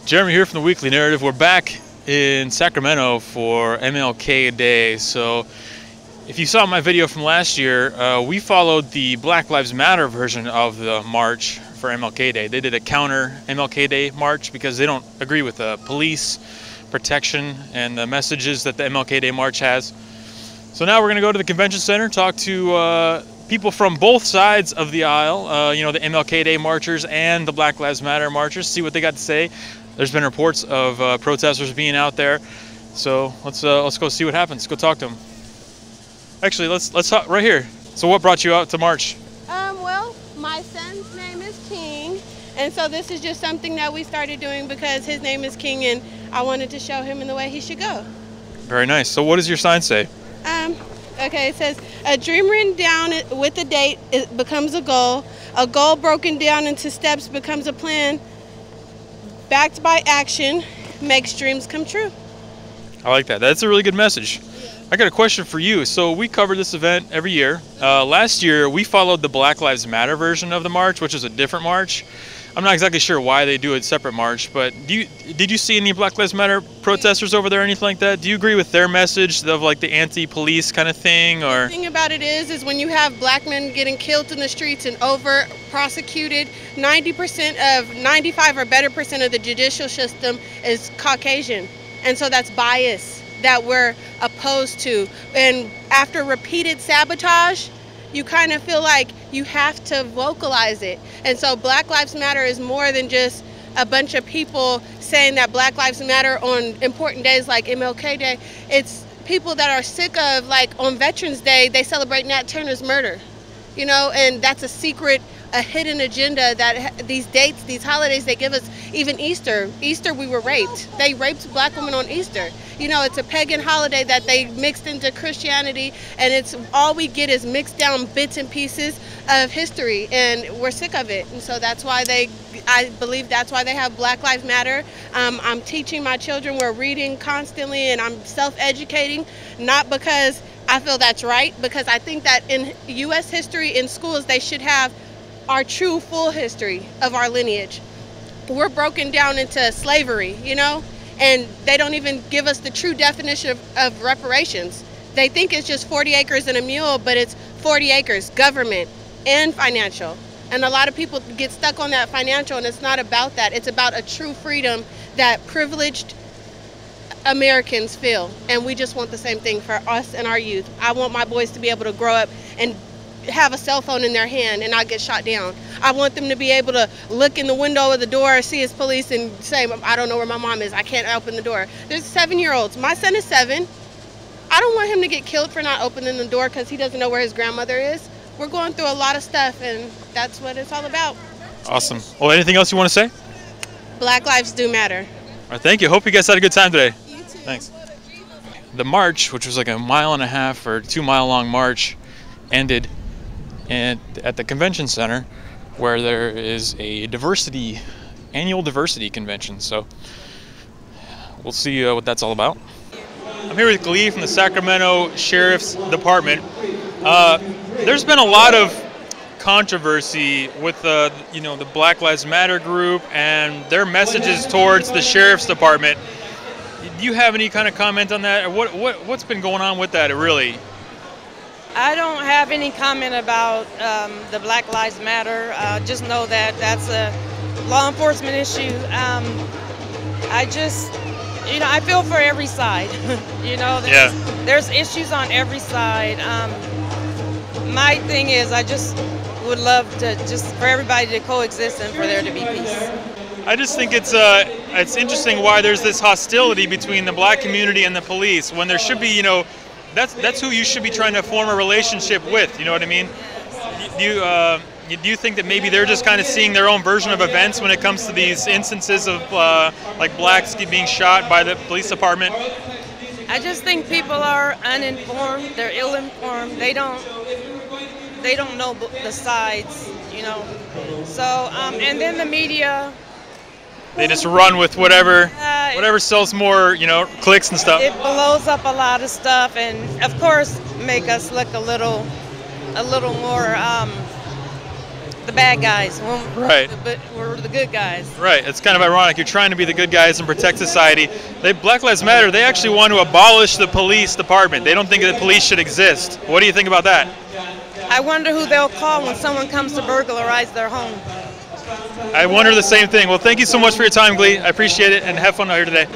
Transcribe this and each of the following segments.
Jeremy here from the Weekly Narrative. We're back in Sacramento for MLK Day. So if you saw my video from last year, we followed the Black Lives Matter version of the march for MLK Day. They did a counter MLK Day march because they don't agree with the police protection and the messages that the MLK Day march has. So now we're going to go to the convention center, talk to people from both sides of the aisle, you know, the MLK Day marchers and the Black Lives Matter marchers, see what they got to say. There's been reports of protesters being out there, so let's go see what happens. Let's go talk to them. Actually, let's talk right here. So what brought you out to march? Well, my son's name is King, and so this is just something that we started doing because his name is King, and I wanted to show him in the way he should go. Very nice. So what does your sign say? Okay, it says, a dream written down with a date it becomes a goal broken down into steps becomes a plan, backed by action makes dreams come true. I like that. That's a really good message. I got a question for you. So we cover this event every year. Last year, we followed the Black Lives Matter version of the march, which is a different march. I'm not exactly sure why they do a separate march, but did you see any Black Lives Matter protesters over there or anything like that? Do you agree with their message of like the anti-police kind of thing? Or the thing about it is when you have black men getting killed in the streets and over prosecuted, 95 or better percent of the judicial system is Caucasian, and so that's bias that we're opposed to. And after repeated sabotage, you kind of feel like you have to vocalize it. And so Black Lives Matter is more than just a bunch of people saying that Black Lives Matter on important days like MLK Day. It's people that are sick of, like on Veterans Day, they celebrate Nat Turner's murder, you know, and that's a secret, a hidden agenda that these dates, these holidays they give us. Even Easter, we were raped. They raped black women on Easter. You know, it's a pagan holiday that they mixed into Christianity, and it's all we get is mixed down bits and pieces of history, and we're sick of it. And so that's why I believe that's why they have Black Lives Matter. I'm teaching my children, we're reading constantly, and I'm self-educating, not because I feel that's right, because I think that in U.S. history in schools, they should have our true full history of our lineage. We're broken down into slavery, you know, and they don't even give us the true definition of reparations. They think it's just 40 acres and a mule, but it's 40 acres, government and financial. And a lot of people get stuck on that financial, and it's not about that. It's about a true freedom that privileged Americans feel. And we just want the same thing for us and our youth. I want my boys to be able to grow up and have a cell phone in their hand and not get shot down. I want them to be able to look in the window of the door, see his police, and say, I don't know where my mom is, I can't open the door. There's 7-year-olds. My son is 7. I don't want him to get killed for not opening the door because he doesn't know where his grandmother is. We're going through a lot of stuff, and that's what it's all about. Awesome. Well, anything else you want to say? Black lives do matter. All right, thank you. Hope you guys had a good time today. You too. Thanks. The march, which was like a 1.5 or 2 mile long march, ended at the convention center, where there is a annual diversity convention. So we'll see what that's all about. I'm here with Glee from the Sacramento Sheriff's Department. There's been a lot of controversy with the Black Lives Matter group and their messages towards the Sheriff's Department. Do you have any kind of comment on that? Or what's been going on with that, really? I don't have any comment about the Black Lives Matter. Just know that that's a law enforcement issue. I feel for every side. There's issues on every side. My thing is, I just would love to for everybody to coexist and for there to be peace. I just think it's interesting why there's this hostility between the black community and the police when there should be, that's who you should be trying to form a relationship with. You know what I mean? Do you think that maybe they're just kind of seeing their own version of events when it comes to these instances of like blacks being shot by the police department? I just think people are uninformed. They're ill-informed. They don't know the sides, So and then the media. They just run with whatever sells more, clicks and stuff. It blows up a lot of stuff, and of course make us look a little more the bad guys. Right. But we're the good guys. Right. It's kind of ironic. You're trying to be the good guys and protect society. Black Lives Matter, they actually want to abolish the police department. They don't think that police should exist. What do you think about that? I wonder who they'll call when someone comes to burglarize their home. I wonder the same thing. Well, thank you so much for your time, Glee. I appreciate it, and have fun out here today.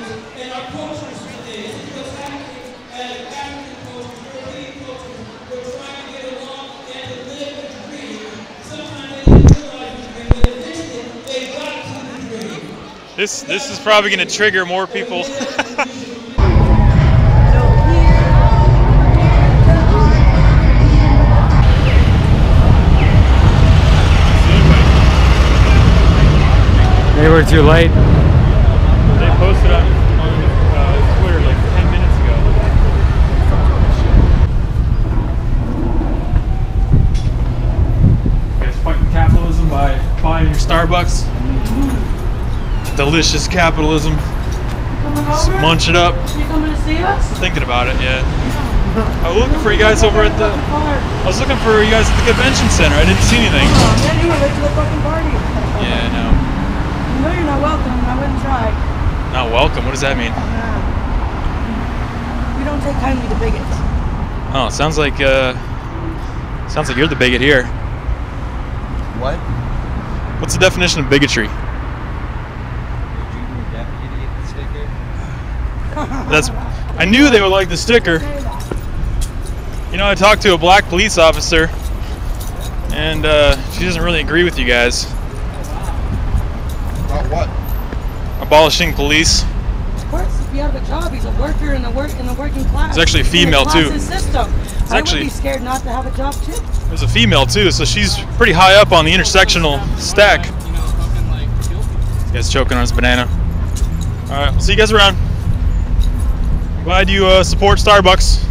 This is probably going to trigger more people. They were too late. They posted on Twitter like 10 minutes ago. You guys fighting capitalism by buying your Starbucks. Delicious capitalism. Just munch it up. You coming to see us? Thinking about it, yeah. I was looking for you guys over at the. I was looking for you guys at the convention center. I didn't see anything. Oh man, you were late to the fucking party. Yeah, no. You know you're not welcome. I wouldn't try. Not welcome. What does that mean? We don't take kindly to bigots. Oh, it sounds like you're the bigot here. What? What's the definition of bigotry? I knew they would like the sticker. You know, I talked to a black police officer, and she doesn't really agree with you guys. About what? Abolishing police. Of course, if you have a job, he's a worker in the working class. It's actually a female too. System. It's actually I would be scared not to have a job too. There's a female too, so she's pretty high up on the intersectional stack. This guy's choking on his banana. All right, see you guys around. Glad you support Starbucks,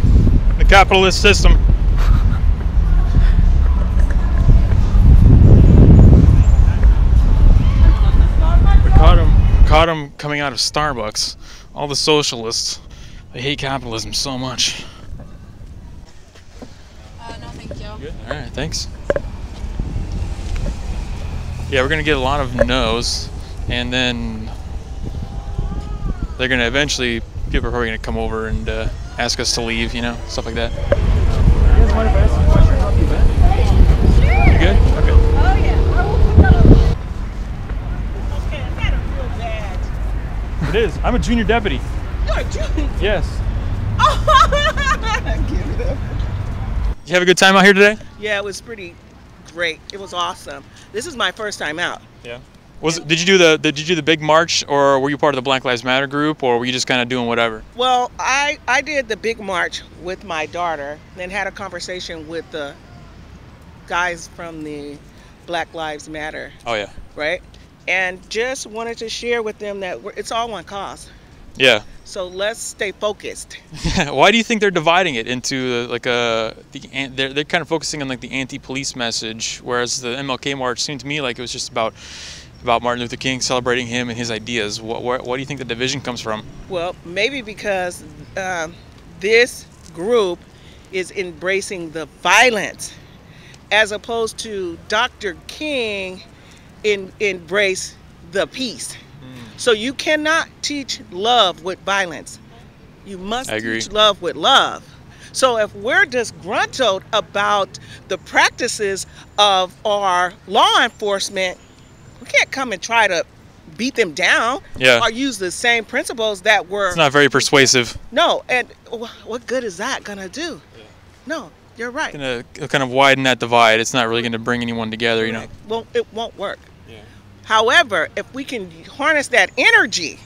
the capitalist system. We caught him coming out of Starbucks. All the socialists, they hate capitalism so much. No, thank you. Good. All right, thanks. Yeah, we're gonna get a lot of no's, and then they're gonna eventually. People are probably going to come over and ask us to leave, you know, stuff like that. You guys mind if I ask some questions about the event? Sure. You good? Okay. Oh, yeah. Okay, I got a real bad. It is. I'm a junior deputy. You're a junior? Yes. Give it up. Did you have a good time out here today? Yeah, it was pretty great. It was awesome. This is my first time out. Yeah. Did you do the big march, or were you part of the Black Lives Matter group, or were you just kind of doing whatever? Well, I did the big march with my daughter, then had a conversation with the guys from the Black Lives Matter. Oh yeah. Right? And just wanted to share with them that it's all one cause. Yeah. So let's stay focused. Why do you think they're dividing it into they're kind of focusing on like the anti-police message, whereas the MLK march seemed to me like it was just about Martin Luther King, celebrating him and his ideas. What do you think the division comes from? Well, maybe because this group is embracing the violence, as opposed to Dr. King embrace the peace. So you cannot teach love with violence. You must teach love with love. So if we're disgruntled about the practices of our law enforcement, we can't come and try to beat them down or use the same principles that were... It's not very persuasive. No, and what good is that going to do? Yeah. No, you're right. It's going to kind of widen that divide. It's not really going to bring anyone together, you know. Well, it won't work. Yeah. However, if we can harness that energy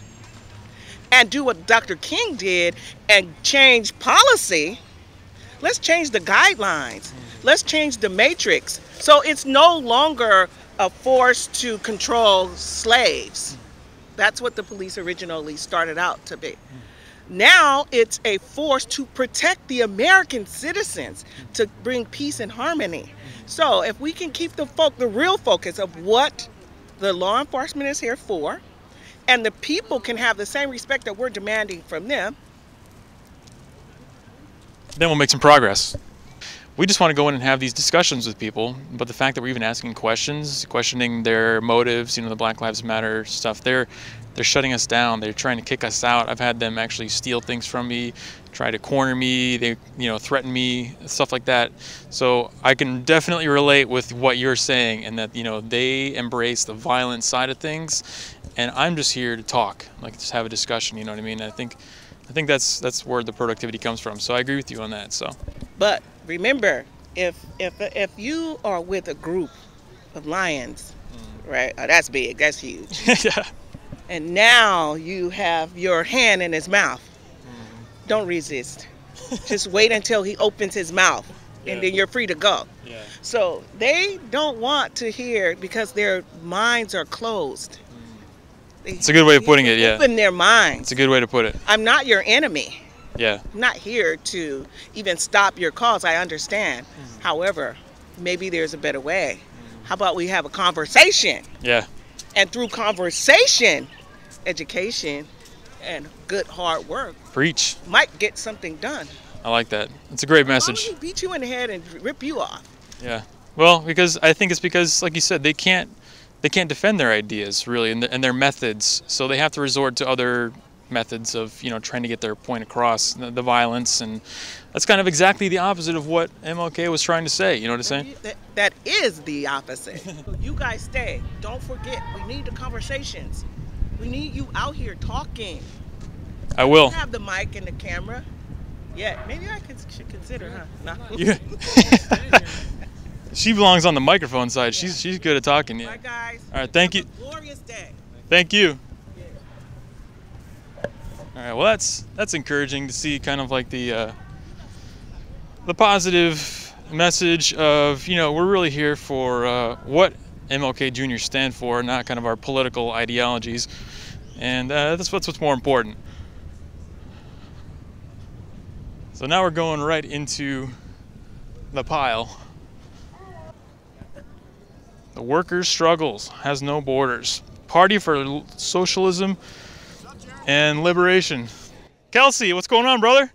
and do what Dr. King did and change policy, let's change the guidelines. Let's change the matrix. So it's no longer a force to control slaves. That's what the police originally started out to be. Now it's a force to protect the American citizens, to bring peace and harmony. So if we can keep the real focus of what the law enforcement is here for, and the people can have the same respect that we're demanding from them, then we'll make some progress. we just want to go in and have these discussions with people. But the fact that we're even asking questions, questioning their motives, you know, the Black Lives Matter stuff, they're shutting us down. They're trying to kick us out. I've had them actually steal things from me, try to corner me, they, you know, threaten me, stuff like that. So I can definitely relate with what you're saying, and that, you know, they embrace the violent side of things, and I'm just here to talk, like just have a discussion, you know what I mean? I think that's where the productivity comes from. So I agree with you on that. So, but remember, if you are with a group of lions, right? Oh, that's big. That's huge. Yeah. And now you have your hand in his mouth. Don't resist. Just wait until he opens his mouth, and then you're free to go. Yeah. So they don't want to hear, because their minds are closed. It's a good way of putting it, yeah. Open their minds. It's a good way to put it. I'm not your enemy. Yeah. I'm not here to even stop your cause. I understand. However, maybe there's a better way. How about we have a conversation? Yeah. And through conversation, education, and good hard work, Preach. might get something done. I like that. It's a great message. Why would he beat you in the head and rip you off? Yeah. Well, because I think it's because, like you said, they can't defend their ideas really and their methods, so they have to resort to other methods of, you know, trying to get their point across, the violence, and that's kind of exactly the opposite of what MLK was trying to say. You know what I'm saying? That is the opposite. You guys stay. Don't forget, we need the conversations. We need you out here talking. I will. You have the mic and the camera. Yeah, maybe I should consider, huh? No. Yeah. She belongs on the microphone side. Yeah. She's good at talking. Yeah. Bye, guys. All right. Thank you. Glorious day. Thank you. All right. Well, that's encouraging to see, kind of like the positive message of, you know, we're really here for what MLK Jr. stand for, not kind of our political ideologies, and that's what's more important. So now we're going right into the pile. The workers' struggles has no borders. Party for socialism and liberation. Kelsey, what's going on, brother?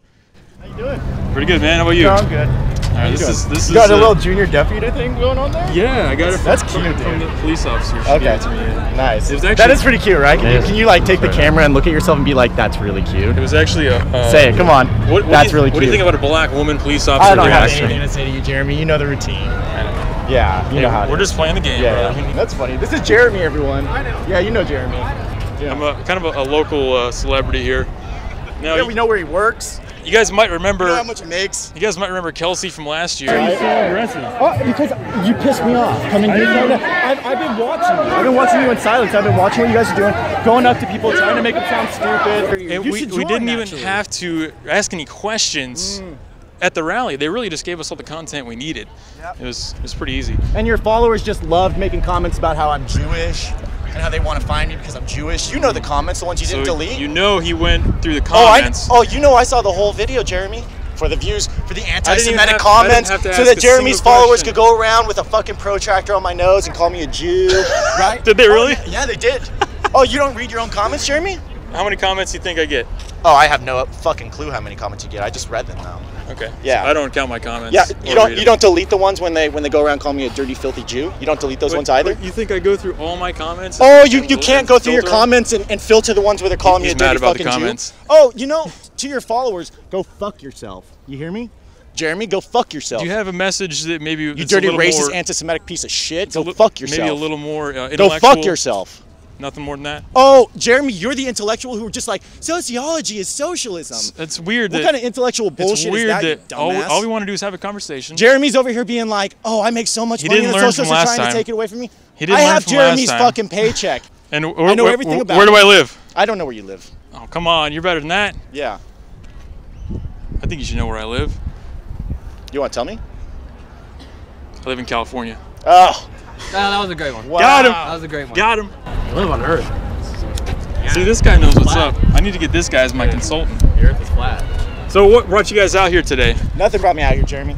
How you doing? Pretty good, man. How about you? No, I'm good. All right, this is. You got a little junior deputy thing going on there? Yeah, I got it from, that's cute, from the police officer. She okay. gave it to me. Nice. It was actually, that is pretty cute, right? Can you like take the camera and look at yourself and be like, that's really cute? It was actually a. Say it, come on. That's really cute. What do you think about a black woman police officer? I don't have anything to say to you, Jeremy. You know the routine. I know. Yeah, you know how it is. We're just playing the game. Yeah, bro. that's funny. This is Jeremy, everyone. I know. Yeah, you know Jeremy. Yeah. I'm kind of a local celebrity here. Now, yeah, we know where he works. You guys might remember. You know how much he makes. You guys might remember Kelsey from last year. Why are you so aggressive? Oh, because you pissed me off. Coming here. I've been watching you. I've been watching you in silence. I've been watching what you guys are doing. Going up to people, trying to make them sound stupid. And we didn't even have to ask any questions at the rally. They really just gave us all the content we needed. Yep. It was pretty easy. And your followers just loved making comments about how I'm Jewish and how they want to find me because I'm Jewish. You know the comments, the ones you didn't delete. You know he went through the comments. You know I saw the whole video, Jeremy. For the views, for the anti-Semitic comments, so that Jeremy's followers could go around with a fucking protractor on my nose and call me a Jew, right? Did they really? Yeah, they did. Oh, you don't read your own comments, Jeremy? How many comments do you think I get? Oh, I have no fucking clue how many comments you get. I just read them though. Okay. Yeah. So I don't count my comments. Yeah. You don't delete the ones when they go around calling me a dirty, filthy Jew. You don't delete those ones either. You think I go through all my comments? Oh, you can't go through your comments and filter the ones where they're calling me a dirty fucking Jew. Oh, you know, to your followers, go fuck yourself. You hear me? Jeremy, go fuck yourself. Do you have a message that maybe you dirty, racist, anti-Semitic piece of shit? Go fuck yourself. Maybe a little more intellectual. Go fuck yourself. Nothing more than that? Oh, Jeremy, you're the intellectual who were just like, sociology is socialism. It's weird. What kind of intellectual bullshit is that, you dumbass? All we want to do is have a conversation. Jeremy's over here being like, oh, I make so much money and the socialists are trying to take it away from me. I have Jeremy's fucking paycheck. And I know everything about it. Where do I live? I don't know where you live. Oh, come on. You're better than that. Yeah. I think you should know where I live. You want to tell me? I live in California. Oh. That was a great one. Wow. Got him. That was a great one. Got him. I live on Earth. See, this guy knows what's up. I need to get this guy as my consultant. The Earth is flat. So what brought you guys out here today? Nothing brought me out here, Jeremy.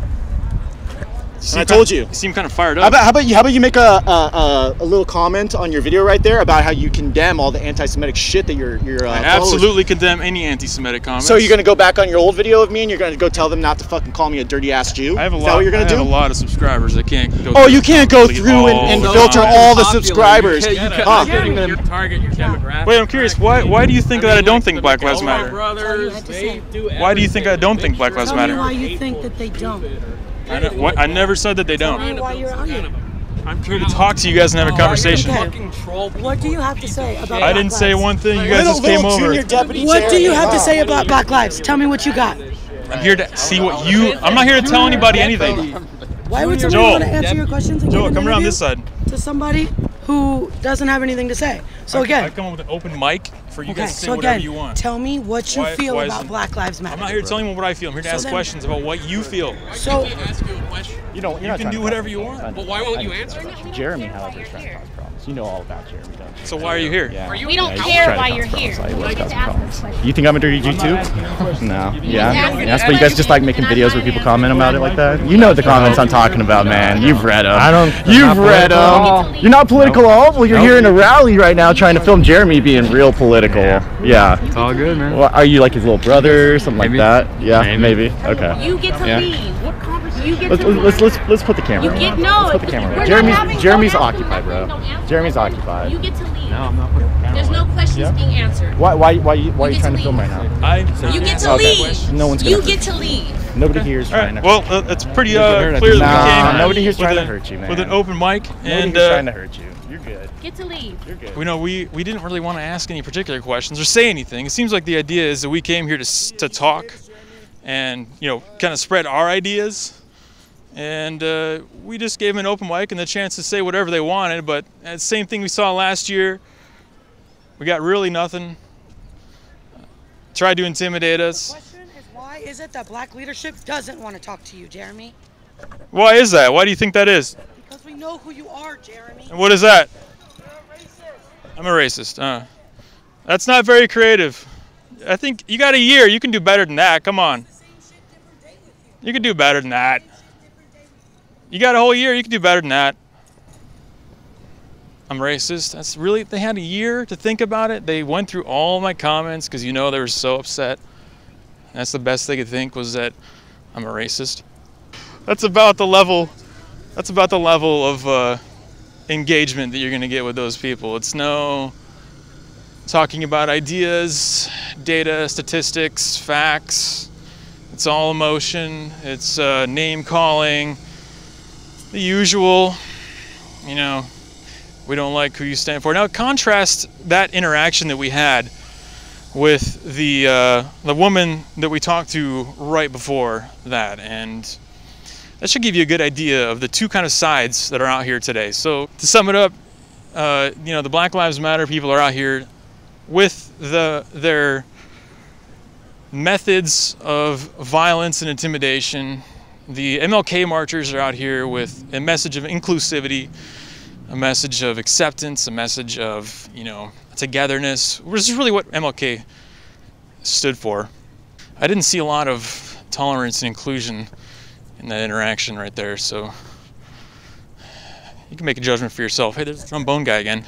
I told you. You seem kind of fired up. How about you make a little comment on your video right there about how you condemn all the anti-Semitic shit that your I absolutely condemn any anti-Semitic comments. So you're gonna go back on your old video of me and you're gonna go tell them not to fucking call me a dirty ass Jew? I have a Is that what you're gonna do? I have a lot of subscribers. I can't go. Oh, you can't go through and filter all the subscribers. You can't target your demographic. Wait, I'm curious. Why do you think that I don't think Black Lives Matter? Why do you think I don't think Black Lives Matter? Tell me why you think that they don't. I never said that they don't. Tell me why you're out here. I'm here to talk to you guys and have a conversation. What do you have to say about Black Lives? I didn't say one thing. You guys just came over. What do you have to say about Black Lives? Tell me what you got. I'm here to see what you. I'm not here to tell anybody anything. Why would somebody want to answer your questions and Joel, give an come around interview this side. to somebody who doesn't have anything to say? So I again, come up with an open mic for you guys to say so whatever again, you want. tell me what you feel about Black Lives Matter. I'm not here to tell you what I feel. I'm here to ask questions about what you feel. So You can do whatever you want. But why won't you answer? Jeremy, however, is trying to cause problems. You know all about Jeremy, don't you? So why are you here? We don't care why you're here. You think I'm a dirty Jew too? No. Yeah. That's why you guys just like making videos where people comment about it like that. You know the comments I'm talking about, man. You've read them. You've read them. You're not political at all? Well, you're here in a rally right now trying to film Jeremy being real political. Yeah. It's all good, man. Well, are you like his little brother or something like that? Yeah, maybe. Okay. You get to leave. What conversation? You get to Let's put the camera. Let's put the camera on. Jeremy's occupied, bro. Jeremy's occupied. You get to leave. No, I'm not putting the camera. There's no questions being answered. Why are you trying to film right now? You get to leave. No one's gonna You get to leave. Nobody here is trying to hurt you. Well, it's pretty clear that we came. Nobody here's trying to hurt you, man. With an open mic, and trying to hurt you. You're good. Get to leave. You're good. We didn't really want to ask any particular questions or say anything. It seems like the idea is that we came here to talk, and kind of spread our ideas. And we just gave them an open mic and the chance to say whatever they wanted. But the same thing we saw last year. We got really nothing. Tried to intimidate us. the question is, why is it that Black leadership doesn't want to talk to you, Jeremy? Why is that? Why do you think that is? Because we know who you are, Jeremy. And what is that? You're a racist. I'm a racist. That's not very creative. I think you got a year. You can do better than that. Come on. You can do better than that. You got a whole year. You can do better than that. I'm racist. That's really, they had a year to think about it. They went through all my comments because they were so upset. That's the best they could think, was that I'm a racist. That's about the level of engagement that you're gonna get with those people. It's no talking about ideas, data, statistics, facts. It's all emotion. It's name calling. The usual, we don't like who you stand for. Now contrast that interaction that we had with the woman that we talked to right before that, and that should give you a good idea of the two kind of sides that are out here today. So to sum it up, the Black Lives Matter people are out here with their methods of violence and intimidation. The MLK marchers are out here with a message of inclusivity, a message of acceptance, a message of, togetherness, which is really what MLK stood for. I didn't see a lot of tolerance and inclusion in that interaction right there, so you can make a judgment for yourself. Hey, there's the trombone guy again.